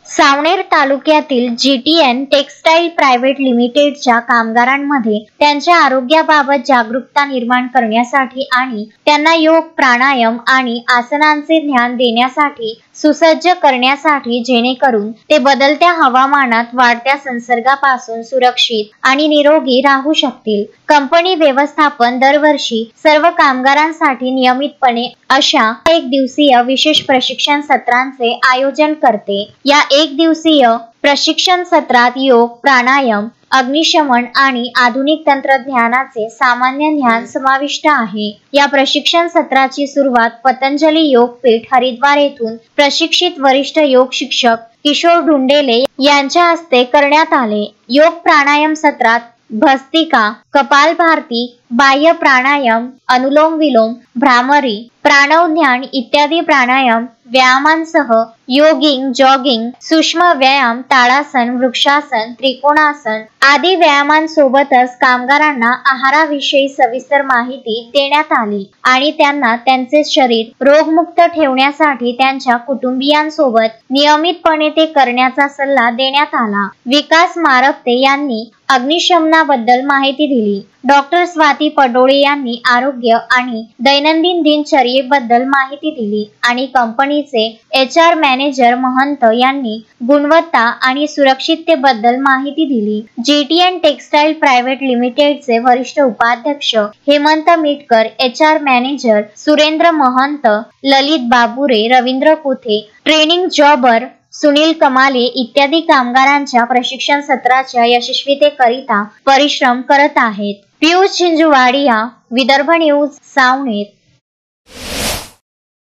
सावनेर तालुक्यातील GTN textile private लिमिटेडच्या कामगारांमध्ये त्यांच्या आरोग्याबाबत जागरूकता निर्माण करण्यासाठी आणि त्यांना योग, प्राणायाम आणि आसनांचे ज्ञान देण्यासाठी सुसज्ज करण्यासाठी, जेणेकरून ते बदलत्या हवामानात वाढत्या संसर्गापासून सुरक्षित आणि निरोगी राहू शकतील. कंपनी व्यवस्थापन दरवर्षी सर्व कामगारांसाठी नियमितपणे अशा एक दिवसीय विशेष प्रशिक्षण सत्रांचे आयोजन करते. या एक दिवसीय प्रशिक्षण सत्रात योग, प्राणायाम, अग्निशमन आणि आधुनिक तंत्रज्ञानाचे सामान्य ज्ञान समाविष्ट आहे. या प्रशिक्षण सत्राची सुरुवात पतंजली योगपीठ हरिद्वार येथून प्रशिक्षित वरिष्ठ योग शिक्षक किशोर ढुंडेले यांच्या हस्ते करण्यात आले. योग प्राणायाम सत्रात भस्त्रिका, कपालभाती, बाह्य प्राणायाम, अनुलोम विलोम, भ्रामरी, प्राणव ध्यान इत्यादी प्राणायाम व्यायामांसह योगिंग, जॉगिंग, सूक्ष्म व्यायाम, ताडासन, वृक्षासन, त्रिकोणासन आदी व्यायामांसोबतच कामगारांना आहाराविषयी सविस्तर माहिती देण्यात आली आणि त्यांना त्यांचे शरीर रोगमुक्त ठेवण्यासाठी त्यांच्या कुटुंबियांसोबत नियमितपणे ते करण्याचा सल्ला देण्यात आला. विकास मारकते यांनी अग्निशमनाबद्दल माहिती दिली. डॉक्टर स्वाती पडोळे यांनी आरोग्य आणि दैनंदिन दिनचर्येबद्दल माहिती दिली आणि कंपनीचे HR मॅनेजर महंत यांनी गुणवत्ता आणि सुरक्षिततेबद्दल माहिती दिली. GTN टेक्सटाईल प्रायव्हेट लिमिटेडचे वरिष्ठ उपाध्यक्ष हेमंत मिटकर, HR मॅनेजर सुरेंद्र महंत, ललित बाबुरे, रवींद्र कुथे, ट्रेनिंग जॉबर सुनील कमाले इत्यादी कामगारांच्या प्रशिक्षण सत्राच्या यशस्वीतेकरिता परिश्रम करत आहेत. पियुष चिंचवाडिया, विदर्भ न्यूज, सावनेर.